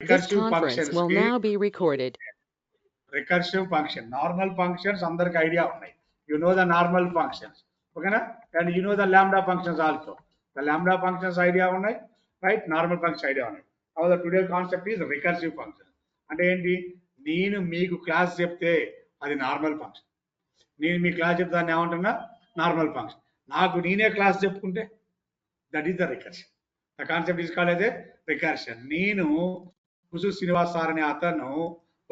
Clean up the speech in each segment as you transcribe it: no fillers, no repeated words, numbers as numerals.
This conference will now be recorded. Recursive function, normal functions అందరికి idea ఉన్నాయి. You know the normal functions, ఓకేనా? And you know the lambda functions also. The lambda functions idea ఉన్నాయి, right? Normal functions idea ఉన్నాయి. Now the today concept is recursive function. అంటే ఏంటి? నేను మీకు class చెప్తే అది నార్మల్ ఫంక్షన్, నేను మీ క్లాస్ చెప్తే దాన్ని ఏమంటున్నా నార్మల్ ఫంక్షన్. నాకు నేనే క్లాస్ చెప్పుకుంటే that is the recursion. The concept is called as a recursion. నేను కుసు శ్రీనివాస్ సార్ అనే అతను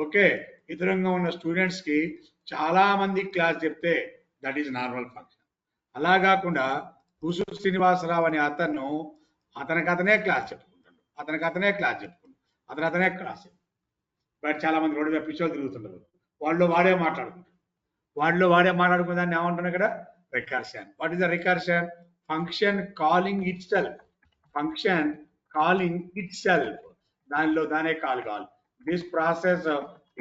ఓకే ఎదురుగా ఉన్న స్టూడెంట్స్ కి చాలా మంది క్లాస్ చెప్తే దట్ ఈస్ నార్మల్ ఫంక్షన్. అలా కాకుండా కుసు శ్రీనివాసరావు అనే అతను అతనే క్లాస్ చెప్పుకుంటాడు, అతనే క్లాస్ చెప్పుకుంటాడు, అతనే క్లాస్. బట్ చాలా మంది రోడ్డు మీద పిచ్చోలు తిరుగుతుంటారు, వాళ్ళు వాడే మాట్లాడుకునే దాన్ని ఏమంటున్నా ఇక్కడ recursion. What is the recursion? Function calling itself, function calling itself, దానే కాల్ కావాలి. This process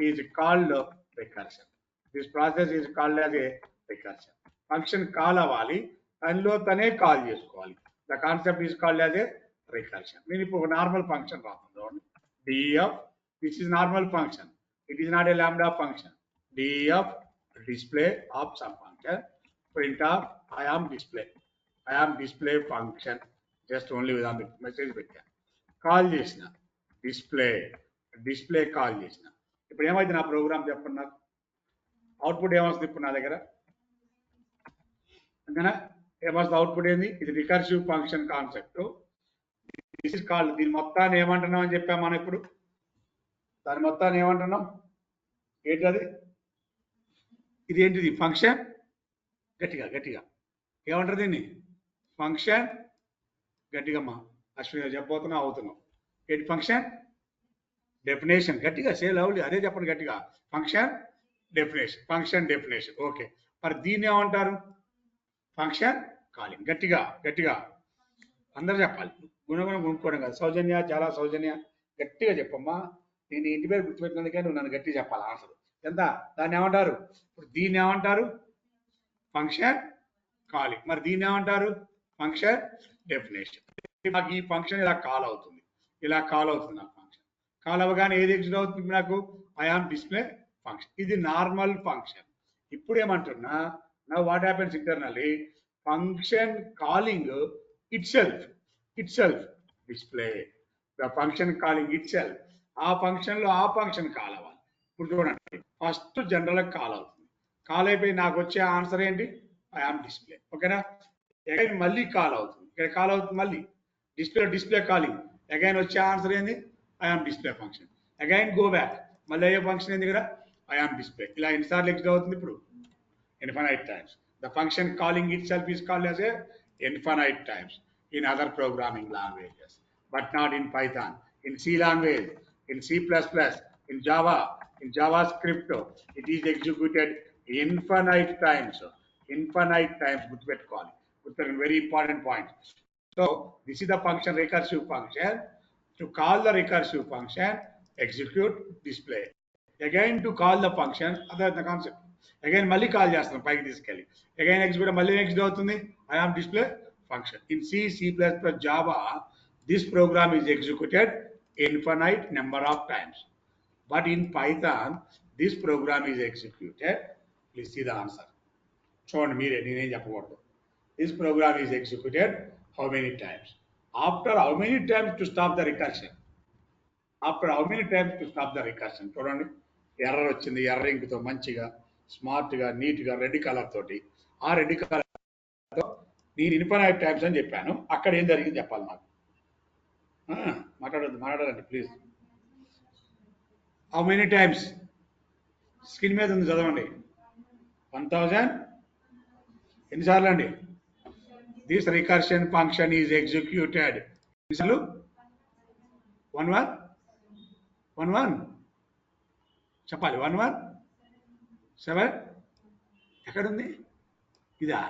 is called recursion. This process is called as a recursion. Function call అవ్వాలి, దానిలో తనే కాల్ చేసుకోవాలి. The concept is called as a recursion. నేను ఇప్పుడు normal function రాస్తుంది, def. This is normal function, it is not a lambda function. Def display of some function, print of I am display function, just only with the message పెట్టా. Call చేసిన display call చేసిన, ఇప్పుడు ఏమైంది నా programme చెప్పండి, నాకు output ఏమొస్తుంది ఇప్పుడు నా దగ్గర అంతేనా? ఏమొస్తుంది అవుట్పుట్ ఏంది? ఇది recursive function concept. This is called, దీని మొత్తాన్ని ఏమంటున్నాం అని చెప్పాం మనం ఇప్పుడు, దాని మొత్తాన్ని ఏమంటున్నాం ఏంటది? ఇది ఏంటిది? ఫంక్షన్. గట్టిగా ఏమంటారు దీన్ని? ఫంక్షన్. గట్టిగమ్మా అశ్విని చెప్పబోతున్నా అవుతున్నాం. ఏంటి ఫంక్షన్? డెఫినేషన్. గట్టిగా సే లవ్లీ, అదే చెప్పండి గట్టిగా. Function definition. ఓకే, మరి దీన్ని ఏమంటారు? Function calling. గట్టిగా అందరూ చెప్పాలి, గుణుకోవడం కాదు. సౌజన్య, చాలా సౌజన్య గట్టిగా చెప్పమ్మా. నేను ఇంటి పేరు గుర్తుపెట్టినందుకే నువ్వు నన్ను గట్టిగా చెప్పాలి ఆన్సర్ ఎంత. దాన్ని ఏమంటారు? ఇప్పుడు దీన్ని ఏమంటారు? Function calling. మరి దీన్ని ఏమంటారు? Function definition. నాకు ఈ ఫంక్షన్ ఇలా కాల్ అవుతుంది నాకు ఫంక్షన్. కాల్ అవ్వగానే ఏది ఎగ్జిట్ అవుతుంది నాకు? I am display function. ఇది నార్మల్ ఫంక్షన్. ఇప్పుడు ఏమంటున్నా, now what happens internally? Function calling itself display. The function calling itself. ఆ ఫంక్షన్ లో ఆ ఫంక్షన్ కాల్ అవ్వాలి. ఇప్పుడు చూడండి, ఫస్ట్ జనరల్ కాల్ అవుతుంది, కాల్ అయిపోయి నాకు వచ్చే ఆన్సర్ ఏంటి? I am display. ఓకేనా? అగైన్ మళ్ళీ కాల్ అవుతుంది, ఇక్కడ కాల్ అవుతుంది మళ్ళీ డిస్ప్లే కాలింగ్. అగైన్ వచ్చే ఆన్సర్ ఏంది? I am display function. Again go back, మళ్ళీ అయ్యే ఫంక్షన్ ఏంది ఇక్కడ? I am display. ఇలా ఎన్నిసార్లు ఎగ్జిట్ అవుతుంది ఇప్పుడు? Infinite times. The function calling itself is called as a infinite times in other programming languages, but not in Python. In C language, in C++, in Java, in JavaScript, it is executed infinite times. గుర్తుపెట్టుకోవాలి, very important point. So this is the function, recursive function. To call the recursive function, execute display. Again to call the function, other the concept. Again మళ్ళీ call చేస్తాం పైకి తీసుకెళ్ళి, again execute మళ్ళీ next అవుతుంది I am display function. In C++, Java, this program is executed infinite number of times, but in Python this program is executed, please see the answer, చూడండి మీరే, నేనేం చెప్పకూడదు. This program is executed how many times? After how many times to stop the recursion? చూడండి, error వచ్చింది, ఎర్ర ఇంకుతో మంచిగా స్మార్ట్గా నీట్గా రెడ్ కలర్ తోటి, ఆ రెడ్ కలర్ తో నేను ఇన్ఫినైట్ టైమ్స్ అని చెప్పాను. అక్కడ ఏం జరిగింది చెప్పాలి నాకు. మాట్లాడండి please. How many times? Screen మీద ఉంది, చదవండి. 1000 ఎన్నిసార్లు అండి? This recursion function is executed ఎన్నిసార్లు? 11 చెప్పాలి. 117 ఎక్కడుంది? ఇదా?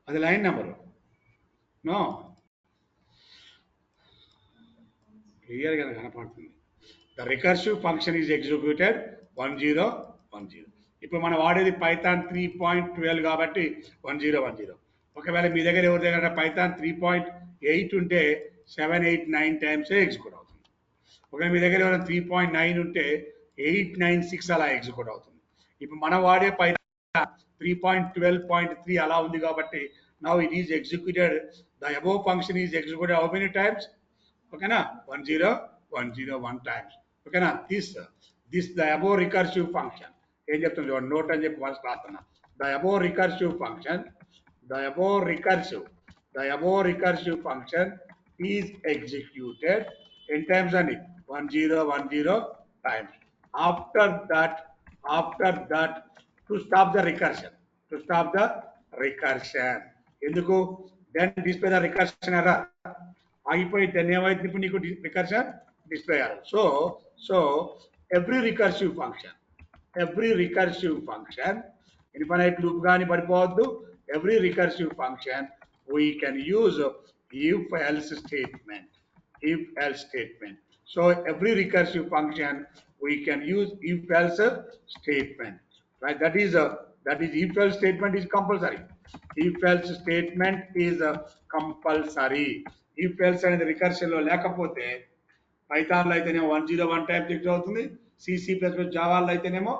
అది లైన్ నెంబరు. నో, క్లియర్గా కనపడుతుంది. The recursive function is executed 1010. ఇప్పుడు మనం వాడేది పైథాన్ 3.12 కాబట్టి 1010. ఒకవేళ మీ దగ్గర ఎవరి దగ్గర పైథాన్ 3.8 ఉంటే 7, 8, 9 టైమ్స్ ఎగ్జిక్యూట్ అవుతుంది. ఒకవేళ మీ దగ్గర ఏమైనా 3.9 ఉంటే 896 అలా ఎగ్జిక్యూట్ అవుతుంది. ఇప్పుడు మనం వాడే పైన 3.12.3 అలా ఉంది కాబట్టి now it is executed, the above function is executed how many times? ఓకేనా, 101 టైమ్స్. ఓకేనా, this the above recursive function ఏం చెప్తుంది చూడండి, నోట్ అని చెప్పి మనసు రాస్తున్నా. The above recursive function, the above recursive function is executed in times only 1010 times. After that to stop the recursion, ఎందుకు then display the recursion error ఆగిపోయి then ఏమైంది ఇప్పుడు నీకు recursion display error. So every recursive function infinite loop గాని పడిపోవద్దు. Every recursive function we can use if else statement. So every recursive function we can use if else statement, right? That is if else statement is compulsory. If else statement is compulsory. If else అనేది recursion లో లేకపోతే Python లో అయితేనేమో 101 times execute అవుతుంది, C++ జావాలో అయితేనేమో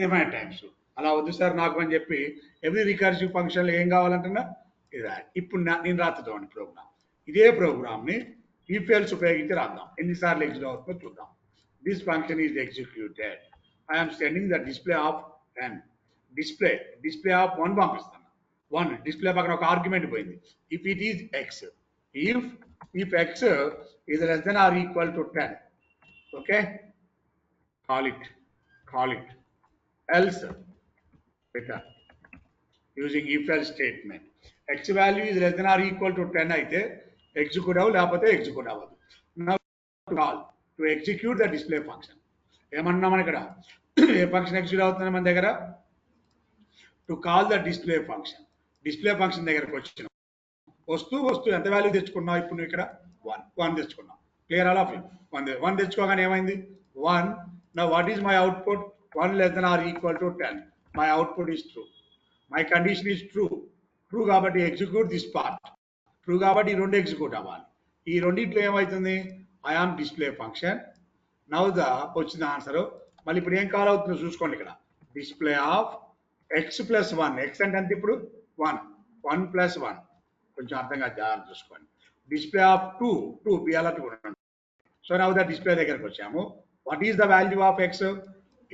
infinite times. అలా వద్దు sir నాకు అని చెప్పి ఎవ్రీ రికర్సివ్ ఫంక్షన్లో ఏం కావాలంటున్నా ఇది. ఇప్పుడు నేను రాత్రి చూడండి ప్రోగ్రామ్, ఇదే ప్రోగ్రామ్ని ఇఫ్ ఎల్స్ ఉపయోగించి రాద్దాం, ఎన్నిసార్లు ఎగ్జిక్యూట్ అవుతుందో చూద్దాం. This function is executed, I'm sending the display of 10, display of 1 పంపిస్తాను. 1 డిస్ప్లే పక్కన ఒక ఆర్గ్యుమెంట్ పోయింది. If it is X, if x is less than or equal to 10, okay, call it else return using if else statement. X value is less than or equal to 10 అయితే execute అవ్వు, లేకపోతే execute అవ్వదు. Now call to execute the display function. ఏమన్నా మన ఇక్కడ ఏ function execute అవుతుంది మన దగ్గర? To call the display function. Display function దగ్గరకు వచ్చిన వస్తూ ఎంత వాల్యూ తెచ్చుకున్నావు? ఇప్పుడు నువ్వు ఇక్కడ 1 తెచ్చుకున్నావు. Clear all of you? 1 తెచ్చుకోగానే ఏమైంది? 1. Now what is my output? 1 less than or equal to 10. My output is true. My condition is true కాబట్టి ఎగ్జిక్యూట్ దిస్ పార్ట్. ట్రూ కాబట్టి ఈ రెండు ఎగ్జిక్యూట్ అవ్వాలి. ఈ రెండింటిలో ఏమవుతుంది? I am display function. Now the వచ్చిన ఆన్సర్. మళ్ళీ ఇప్పుడు ఏం కాల్ అవుతుందో చూసుకోండి. ఇక్కడ display of x plus 1. X అంటే అంతే ఇప్పుడు 1 ప్లస్ 1. కొంచెం అర్థంగా జాగ్రత్త చూసుకోండి. డిస్ప్లే ఆఫ్ 2 బిఆర్ఆర్ 2. సో నౌ ద డిస్ప్లే దగ్గరకు వచ్చాము. What is the value of x?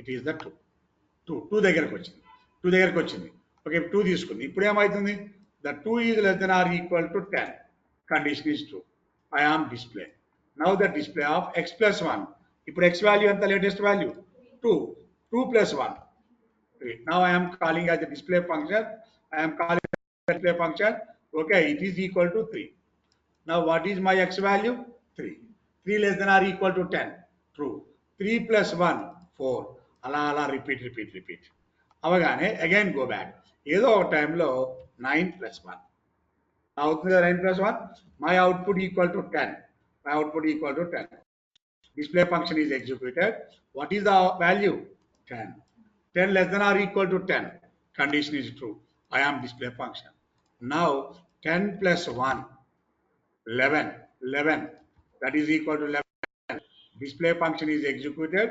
It is the 2 దగ్గరకు వచ్చింది. ఓకే, 2 తీసుకుంది. ఇప్పుడు ఏమవుతుంది? The 2 is less than or equal to 10. Condition is true. I am display. Now the display of x plus 1. ఇప్పుడు x value ఎంత? Latest value 2 plus 1. Now I am calling as a display function. Okay, it is equal to 3. Now what is my x value? 3. 3 less than or equal to 10. True. 3 plus 1 4. అలా repeat అవగానే again go back. ఏదో ఒక టైంలో 9 plus 1 అవుతుంది కదా. 9 plus 1. My output equal to 10. Display function is executed. What is the value? 10. 10 less than or equal to 10. Condition is true. I am display function. Now 10 plus 1 11. That is equal to 11. Display function is executed.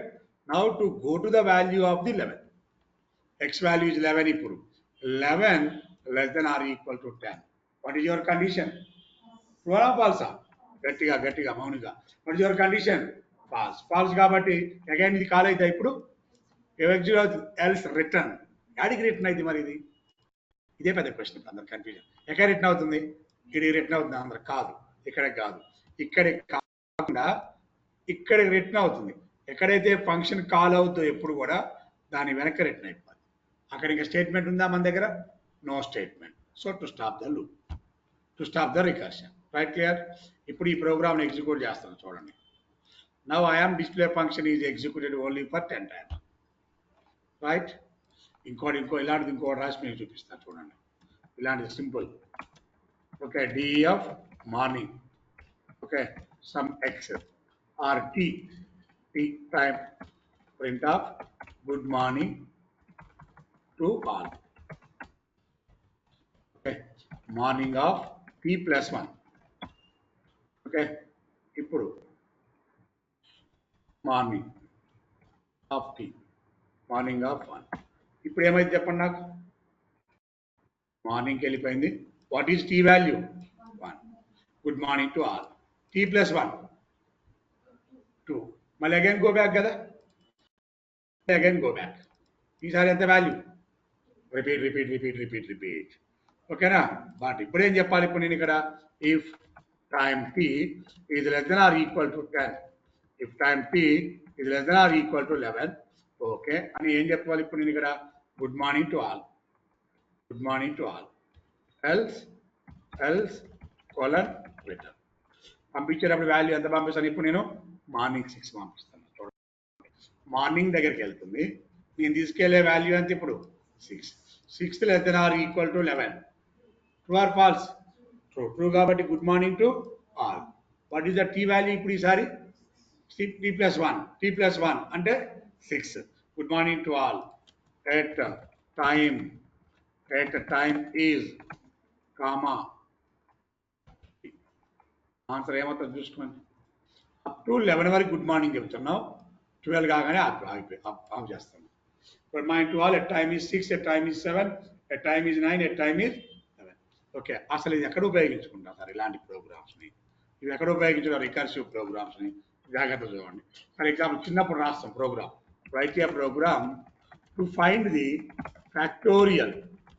Now to go to the value of the 11. X value is 11 ఇప్పుడు. 11 less than or equal to 10. What is your condition? True or false? గట్టిగా మౌనిగా. What is your condition? False కాబట్టి again ఇది call అయితే ఇప్పుడు else return. యాడికి return అయితే మరి ఇదే పెద్ద క్వశ్చన్. అందరు కన్ఫ్యూజన్. ఎక్కడ రిటర్న్ అవుతుంది? ఇక్కడికి రిటర్న్ అవుతుంది. అందరు కాదు, ఇక్కడ కాదు. ఇక్కడికి కాకుండా ఇక్కడికి రిటర్న్ అవుతుంది. ఎక్కడైతే ఫంక్షన్ కాల్ అవుతుందో ఎప్పుడు కూడా దాని వెనక రిటర్న్ అయిపోతుంది. అక్కడ ఇంకా స్టేట్మెంట్ ఉందా మన దగ్గర? No statement. So to stop the loop, to stop the recursion. Right, clear? ఇప్పుడు ఈ ప్రోగ్రామ్ని ఎగ్జిక్యూట్ చేస్తాను చూడండి. Now I am display function is executed only for 10 times. Right? ఇలాంటిది ఇంకోటి రాసి మీకు చూపిస్తాను చూడండి. ఇలాంటిది simple. Okay, DF morning. Okay, some x or t time print of good morning to all. Okay, morning of t plus 1. Okay, ఇప్పుడు morning of t, morning of 1. ఇప్పుడు ఏమైంది చెప్పండి నాకు? మార్నింగ్కి వెళ్ళిపోయింది. What is t value? 1. Good morning to all. T plus 1 2. మళ్ళీ again go back కదా, again go back. ఈసారి ఎంత వాల్యూ? Repeat repeat repeat repeat repeat. ఓకేనా? బట్ ఇప్పుడు ఏం చెప్పాలి? ఇప్పుడు నేను ఇక్కడ if time t is less than or equal to 10, if time t is less than or equal to 11, okay అని ఏం చెప్పాలి ఇప్పుడు నేను ఇక్కడ? Good morning to all, good morning to all, else else colon return. పంపించేటప్పుడు value ఎంత పంపిస్తాను? ఇప్పుడు నేను మార్నింగ్ 6 పంపిస్తాను. చూడండి, మార్నింగ్ దగ్గరికి వెళ్తుంది. నేను తీసుకెళ్లే వాల్యూ ఎంత ఇప్పుడు? 6. 6 less than or equal to 11. True or false? True. True కాబట్టి good morning to all. What is the T value ఇప్పుడు ఈసారి? టీ ప్లస్ 1, టీ ప్లస్ 1 అంటే 6. Good morning to all at time, at time is comma, answer ఏమవుతుంది చూసుకోండి. Up to 11 వరకు good morning చెప్తున్నావు, 12 కాగానే of చేస్తాను. Good morning to all at time is 6, at time is 7, at time is 9, at time is 11. Okay, అసలు ఇది ఎక్కడ ఉపయోగించుకుంటాం sir ఇలాంటి ప్రోగ్రామ్స్ని? ఇవి ఎక్కడ ఉపయోగించుకుంటాం? రికర్సివ్ ప్రోగ్రామ్స్ని జాగ్రత్త చూడండి. ఫర్ ఎగ్జాంపుల్ చిన్నప్పుడు రాస్తాం program, right a program to find the factorial,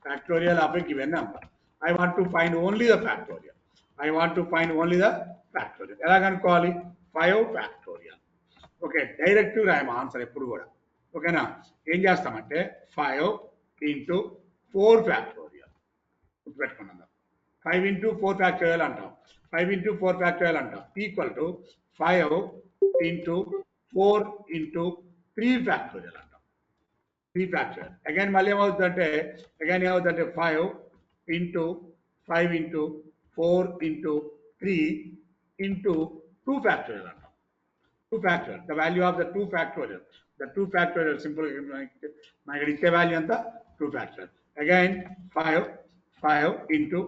factorial of a given number. I want to find only the factorial, I want to find only the factorial. ఎలా కనుక్కోవాలి? 5 factorial. Okay, direct రాయమ answer ఎప్పుడు కూడా. ఓకేనా? ఏం చేస్తామంటే 5 into 4 factorial గుర్తుపెట్టుకున్నాం. 5 into 4 factorial అంటాం, 5 ఇంటూ 4 ఫ్యాక్టోరియల్ అంటాం equal to 5 into 4 into 3 factorial అంటాం, 3 ఫ్యాక్టోరియల్. అగైన్ మళ్ళీ ఏమవుతుందంటే, అగైన్ ఏమవుతుందంటే 5 into 5 into 4 into 3 into 2 factorial అంటాం, 2 factorial, the value of the 2 factorial, the 2 factorial simple మనకి ఇచ్చే వాల్యూ ఎంత? 2 factorial. Again 5 into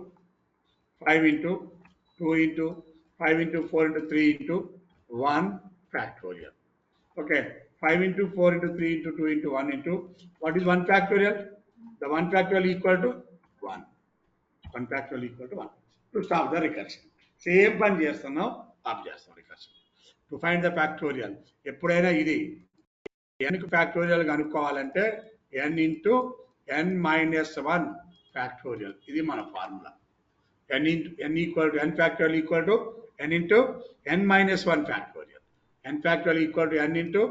5 into 2 into 5 into 4 into 3 into 1 factorial. Okay, 5 into 4 into 3 into 2 into 1 into, what is 1 factorial? The 1 factorial equal to 1. 1 factorial equal to 1. To stop the recursion. Same పని చేస్తున్నాం, of చేస్తాం recursion. To find the factorial. ఎప్పుడైనా ఇది ఎన్కి factorial కనుక్కోవాలంటే N into N minus 1 factorial, ఇది మన formula. N equal to N factorial equal to N into N minus 1 factorial, N factorial equal to N into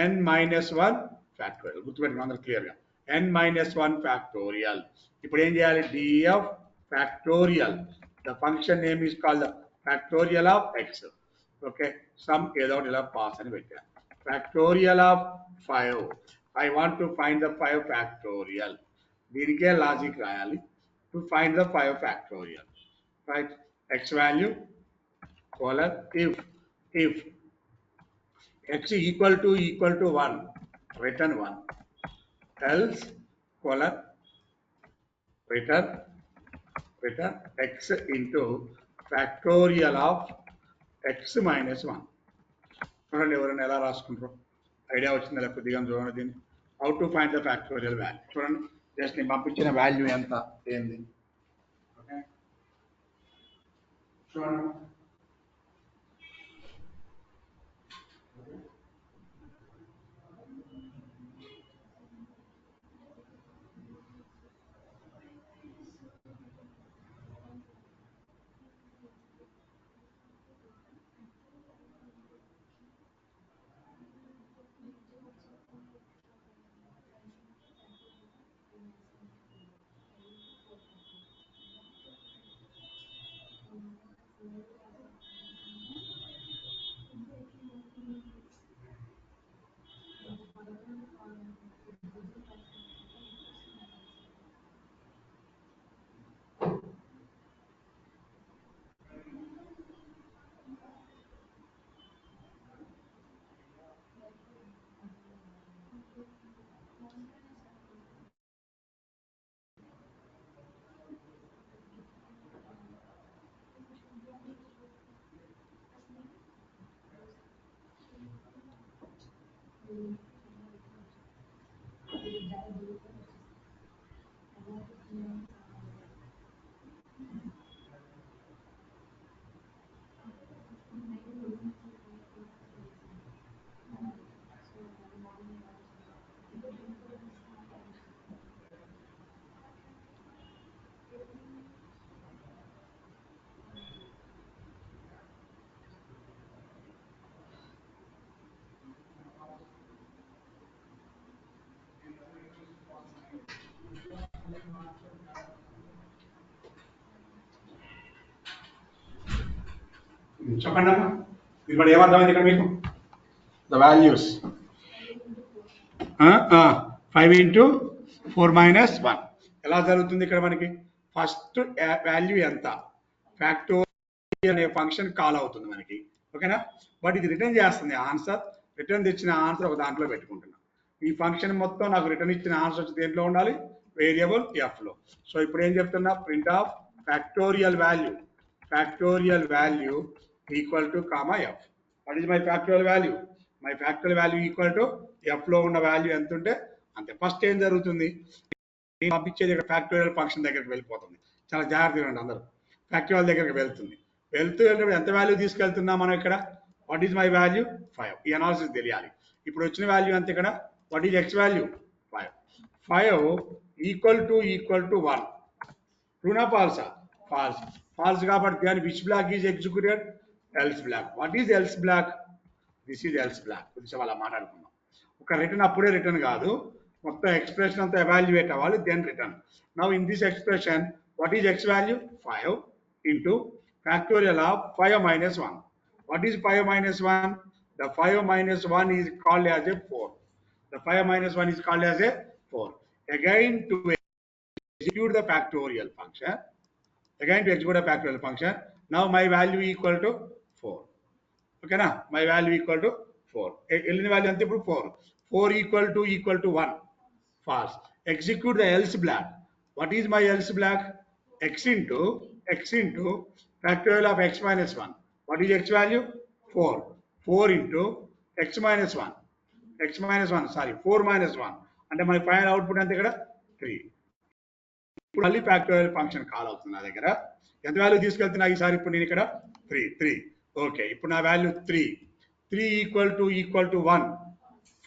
N minus 1 factorial. గుర్తుపెట్టుకుని అందరూ క్లియర్గా, ఎన్ minus 1 factorial. ఇప్పుడు ఏం చేయాలి? DF factorial, the function name is called the factorial of X. Okay, some ఏదో ఒకటి ఇలా pass అని పెట్టాను. Factorial of 5, I want to find the 5 factorial. దీనికే లాజిక్ రాయాలి. To find the 5 factorial, right? X value colon if X equal to 1, return 1, else colon return X into factorial of X minus 1. చూడండి ఎవరైనా ఎలా రాసుకుంటారు, idea వచ్చిందా? లేకపోతే కొద్దిగా చూడండి దీన్ని. How to find the factorial value. చూడండి, జస్ట్ నేను పంపించిన వాల్యూ ఎంత ఏంది. ఓకే, చూడండి. చెప్పండి అమ్మా, ఇప్పుడు ఏమర్థమైంది ఇక్కడ మీకు? ద వాల్యూస్ 5 into 4 minus 1 ఎలా జరుగుతుంది ఇక్కడ మనకి? ఫస్ట్ వాల్యూ ఎంత? ఫ్యాక్టోరియల్ అనే ఫంక్షన్ కాల్ అవుతుంది మనకి, ఓకేనా? బట్ ఇది రిటర్న్ చేస్తుంది ఆన్సర్. రిటర్న్ తెచ్చిన ఆన్సర్ ఒక దాంట్లో పెట్టుకుంటున్నాం. ఈ ఫంక్షన్ మొత్తం నాకు రిటర్న్ ఇచ్చిన ఆన్సర్ వచ్చి దేంట్లో ఉండాలి? వేరియబుల్ ఎఫ్ లో. సో ఇప్పుడు ఏం చెప్తున్నా? Print of factorial value equal to comma F. What is my factorial value? My factorial value equal to F లో ఉన్న వాల్యూ ఎంత ఉంటే అంతే. ఫస్ట్ ఏం జరుగుతుంది? పంపించేది ఇక్కడ ఫ్యాక్టోరియల్ ఫంక్షన్ దగ్గరికి వెళ్ళిపోతుంది. చాలా జాగ్రత్తగా ఉండండి అందరూ. ఫ్యాక్టోరియల్ దగ్గరికి వెళ్తుంది. వెళ్తూ ఎంత వాల్యూ తీసుకెళ్తున్నా మనం ఇక్కడ? What is my value? 5. ఈ అనాలిసిస్ తెలియాలి. ఇప్పుడు వచ్చిన వాల్యూ అంత ఇక్కడ. What is X value? 5. 5 equal to 1. ట్రూనా ఫాల్సా? ఫాల్స్ కాబట్టి దాని which block is executed? Else block. What is else block? This is else block. కొంచెం అలా మాట్లాడుకుందాం. ఒక రిటర్న్ అప్పుడే రిటర్న్ కాదు, మొత్తం ఎక్స్ప్రెషన్ అంతా ఎవాల్యుయేట్ అవ్వాలి, then return. Now in this expression what is x value? 5 into factorial of 5 minus 1. What is 5 minus 1? The 5 minus 1 is called as a 4. The 5 minus 1 is called as a 4. Again to execute the factorial function. Now my value equal to 4. Okay na? My value equal to 4. Elini value ante ippudu 4. 4 equal to 1. False. Execute the else block. What is my else block? X into factorial of x minus 1. What is x value? 4. 4 into x minus 1. 4 minus 1. అంటే మన final output అంతే ఇక్కడ 3. ఇప్పుడు మళ్ళీ factorial function call అవుతుంది. నా దగ్గర ఎంత వాల్యూ తీసుకెళ్తున్నా ఈసారి? ఇప్పుడు నేను ఇక్కడ 3. ఓకే, ఇప్పుడు నా వాల్యూ 3 ఈక్వల్ టు 1.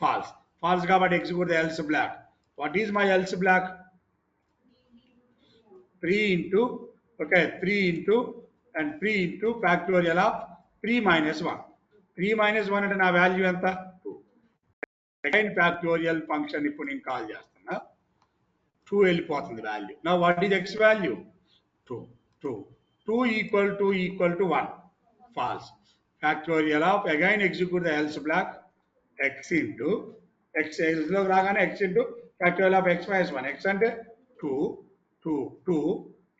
ఫాల్స్ కాబట్టి execute the else block. What is my else black? 3 into factorial of 3 minus 1. 3 minus 1 అంటే నా వాల్యూ ఎంత? 2. సెకండ్ ఫ్యాక్టోరియల్ ఫంక్షన్ ఇప్పుడు నేను కాల్ చేస్తున్నా. 2 వెళ్ళిపోతుంది వాల్యూ. నా what is x value? 2 equal to 1. False. Factorial of again execute the else block. x into x లో రాగానే x into factorial of x minus 1. x అంటే 2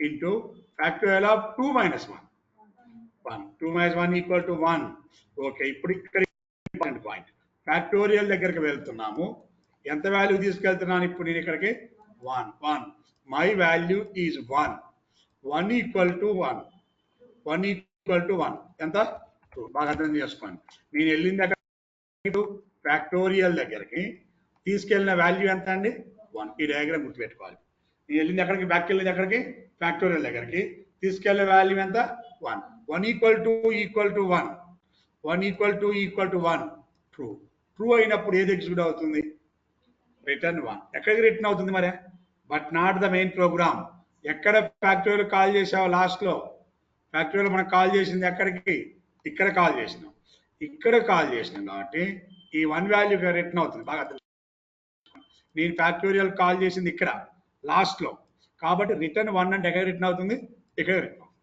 into factorial of 2 minus 1. 2 minus 1 equal to 1. Okay, ఇప్పుడు ఇక్కడ important point. Factorial దగ్గరికి వెళ్తున్నాము. ఎంత value తీసుకెళ్తున్నాను ఇప్పుడు నేను ఇక్కడికి? 1. My value is 1. 1 equal to 1. ఎంత? 2. బాగా అర్థం చేసుకోండి. నేను వెళ్ళింది అక్కడ ఫ్యాక్టోరియల్ దగ్గరికి, తీసుకెళ్ళిన వాల్యూ ఎంత అండి? 1. ఈ డయాగ్రామ్ గుర్తుపెట్టుకోవాలి. నేను వెళ్ళింది ఎక్కడికి? బ్యాక్ వెళ్ళింది ఎక్కడికి? ఫ్యాక్టోరియల్ దగ్గరికి. తీసుకెళ్లే వాల్యూ ఎంత? 1. 1 ఈక్వల్ టు 1. ట్రూ అయినప్పుడు ఏది ఎగ్జిక్యూట్ అవుతుంది? రిటర్న్ 1. ఎక్కడికి రిటర్న్ అవుతుంది మరి? But not the main program. ఎక్కడ ఫ్యాక్టోరియల్ కాల్ చేసావు? లాస్ట్ లో ఫ్యాక్టోరియల్ మనం కాల్ చేసింది ఎక్కడికి? ఇక్కడ కాల్ చేసినాం. కాబట్టి ఈ 1 వాల్యూ రిటర్న్ అవుతుంది. బాగా అర్థం. నేను ఫ్యాక్టోరియల్ కాల్ చేసింది ఇక్కడ లాస్ట్ లో, కాబట్టి రిటర్న్ 1 అంటే ఎక్కడ రిటర్న్ అవుతుంది? ఇక్కడ రిటర్న్ అవుతుంది.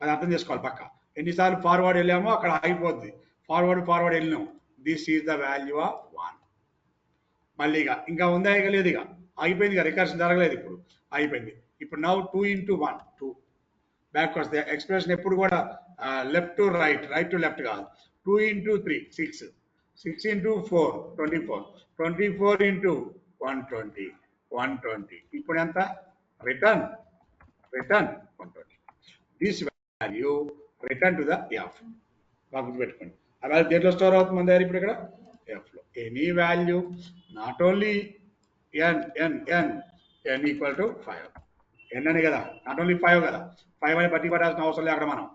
అది అర్థం చేసుకోవాలి పక్క. ఎన్నిసార్లు ఫార్వర్డ్ వెళ్ళామో అక్కడ ఆగిపోద్ది. ఫార్వర్డ్ వెళ్ళినాం. This is the value of 1. మళ్ళీ ఇంకా ఉందా? ఇక లేదు, ఇక ఆగిపోయింది. ఇక రికర్షన్ జరగలేదు, ఇప్పుడు అయిపోయింది. ఇప్పుడు నౌ 2 into 1 2. బ్యాక్ వస్తే ఎక్స్ప్రెషన్ ఎప్పుడు కూడా left to right to left కాదు. 2 into 3 6. 6 into 4 24. 24 into 120. ఇప్పుడు ఎంత? Return 120. This value return to the F. బాగా గుర్తుపెట్టుకోండి. ఆ వాల్యూ దేంట్లో స్టోర్ అవుతుంది మన దగ్గర? ఇప్పుడు ఇక్కడ f లో any value not only n equal to 5 n అని కదా, నాట్ ఓన్లీ 5 కదా, 5 అని బట్టి పడాల్సిన అవసరం లేదు అక్కడ మనం.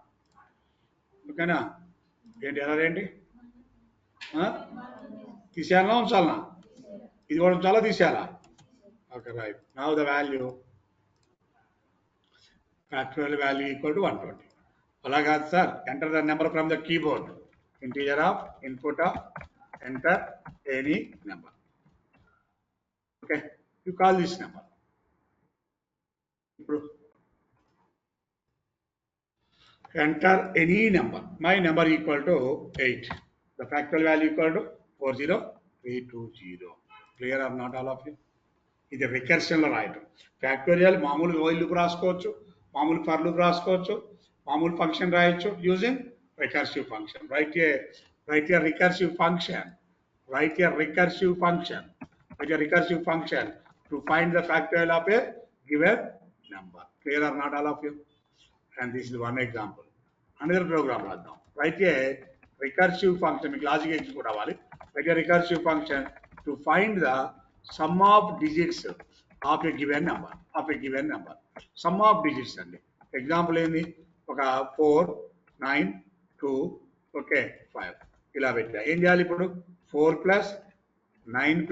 ఓకేనా? ఏంటి ఎలా ఏంటి తీసేయాలనా ఉంచాలనా? ఇది కూడా ఉంచాలా తీసేయాలా? Okay right. Now the value factorial value equal to 120. అలా కాదు sir, enter the number from the keyboard, integer of input of enter any number. Okay, you call this number. ఇప్పుడు enter any number, my number equal to 8, the factorial value equal to 40320. Clear or not all of you? ఇది రికర్షన్లో రాయటం. Factorial మామూలు ఓయిల్కు రాసుకోవచ్చు, మామూలు ఫర్లకు రాసుకోవచ్చు, మామూలు function రాయొచ్చు using recursive function. Right A recursive function, write a recursive function, to find the factorial of a given number. Clear or not all of you? And this is one example. Another program రాద్దాం. Write a recursive function, మీకు logic execute అవ్వాలి. Write a recursive function to find the sum of digits of a given number. Sum of digits అండి. Example ఏంది? ఒక 4, 9, 2, okay 5 ఇలా పెట్టా. ఏం చేయాలి ఇప్పుడు? 4 + 9 +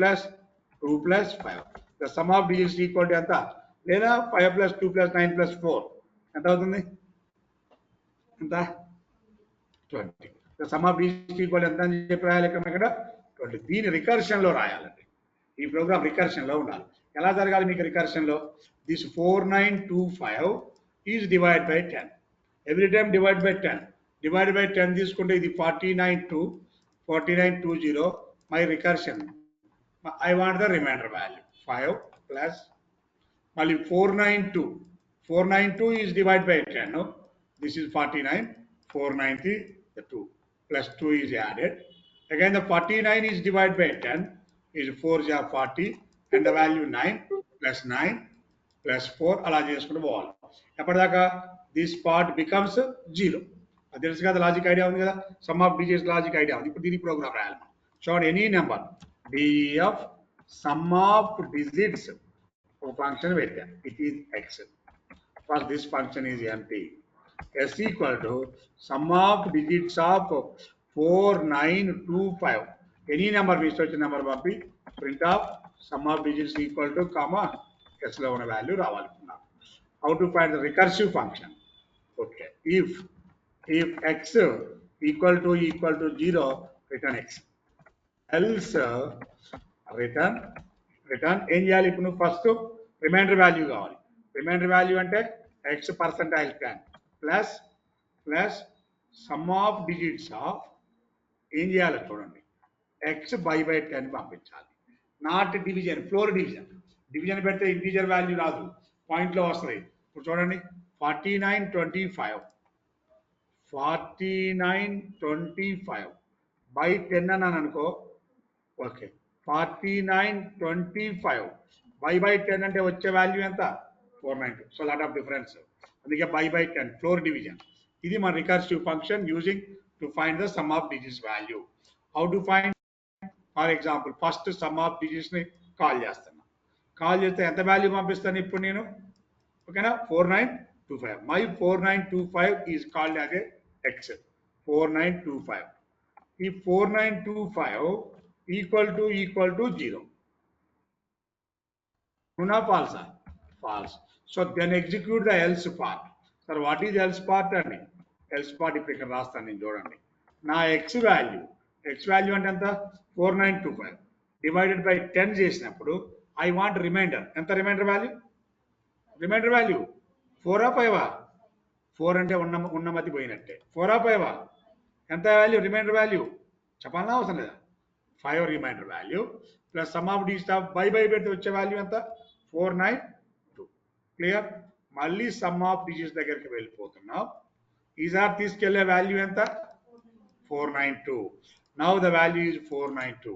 2 + 5. The sum of digits equal to ఎంత? లేదా 5 + 2 + 9 + 4 ఎంత అవుతుంది? ఎంత? 20. The sum of digits equal ఎంత అని చెప్పి రాయాలి ఇక్కడ 20. దీని రికర్షన్ లో రాయాలండి. ఈ ప్రోగ్రామ్ రికర్షన్ లో ఉండాలి. ఎలా జరగాలి మీకు రికర్షన్ లో? This 4925 is divide by 10. Every time divide by 10. Divide by 10 తీసుకుంటే ఇది 4920. My recursion, I want the remainder value 5 plus మళ్ళీ 492 is divide by 10. This is 49, 492 plus 2 is added. Again the 49 is divided by 10 is 4 is 40 and the value 9 plus 9 plus 4 అలా చేసుకుంటూ పోవాలి. ఎప్పటిదాకా this part becomes 0. అది తెలుసు కదా, logic idea ఉంది కదా, some of digits logic idea ఉంది. ఇప్పుడు దీని ప్రోగ్రామ్ రాయాలి. చూడండి, any number DF some of digits ఒక ఫంక్షన్ పెట్టాం, it is X. First this function is empty. S equal to sum of digits of 4925. Any number we search number పంపి print of sum of digits equal to comma S లో ఉన్న value రావాలనుకున్నాం. How to find the recursive function? Okay, if x equal to 0, return x. Else return ఏం చేయాలి? ఇప్పుడు నువ్వు first reminder value కావాలి. Reminder value అంటే x percentile 10 plus sum of digits of ఏం చేయాలో చూడండి, ఎక్స్ బై 10 పంపించాలి. Not division, floor division. Division పెడితే ఇంటీజర్ వాల్యూ రాదు, పాయింట్లో వస్తుంది. ఇప్పుడు చూడండి 4925 బై 10 అన్నాను అనుకో. ఓకే, 4925 బై 10 అంటే వచ్చే వాల్యూ ఎంత? 492. So lot of difference. అందుకే బై 10 ఫ్లోర్ డివిజన్. ఇది మన recursive function using to find the sum of digits value. How to find? For example first sum of digits ని కాల్ చేస్తున్నా. కాల్ చేస్తే ఎంత వాల్యూ పంపిస్తాను ఇప్పుడు నేను? ఓకేనా, 4925. My 4925 is called as a x. 4925. ఈ 4925 ఈక్వల్ టు 0. ట్రూనా ఫాల్సా? False. So then execute the else part. Sir what is else part అండి? ఎల్స్ పార్ట్ ఇప్పుడు ఇక్కడ రాస్తాను నేను, చూడండి. నా ఎక్స్ వాల్యూ అంటే ఎంత? 4925 డివైడెడ్ బై 10 చేసినప్పుడు ఐ వాంట్ రిమైండర్. ఎంత రిమైండర్ వాల్యూ? 4 5? 4 అంటే ఉన్న మతి పోయినట్టే. 4 5? ఎంత వాల్యూ? రిమైండర్ వాల్యూ చెప్పాలన్నా అవసరం లేదా? 5 remainder value plus sum of digits of by పెడితే వచ్చే వాల్యూ ఎంత? 492. క్లియర్? మళ్ళీ సమ్ ఆఫ్ డిజిట్స్ దగ్గరికి వెళ్ళిపోతున్నాం. ఈసారి తీసుకెళ్లే వాల్యూ ఎంత? 492. Now the value is 492.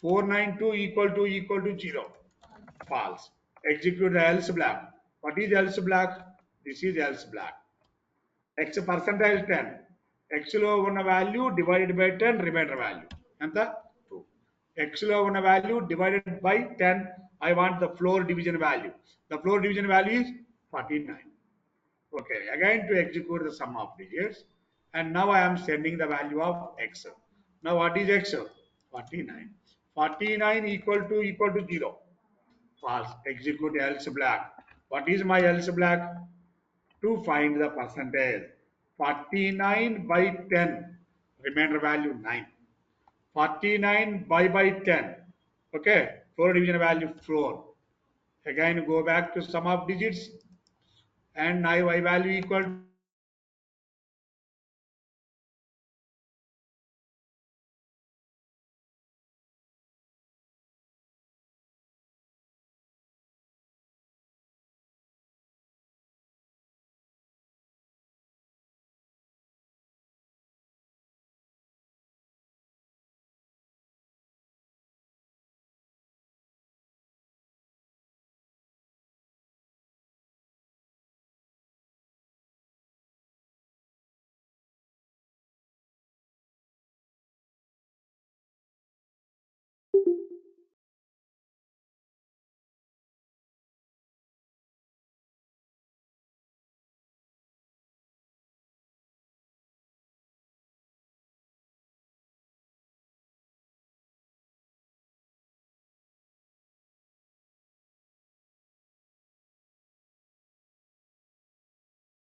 492 equal to 0. False. Execute the else block. What is else block? This is else block. X percentile 10. X లో ఉన్న value divided by 10 remainder value ఎంత? 2. X లో ఉన్న value divided by 10. I want the floor division value. The floor division value is 49. Okay, again to execute the sum of digits. And now I am sending the value of X. Now what is X? 49. 49 equal to 0. False. Execute else black. What is my else black? To find the percentage. 49 by 10. Remainder value 9. 49 by 10. Okay. 4 division value 4. Again go back to sum of digits. And now y value equal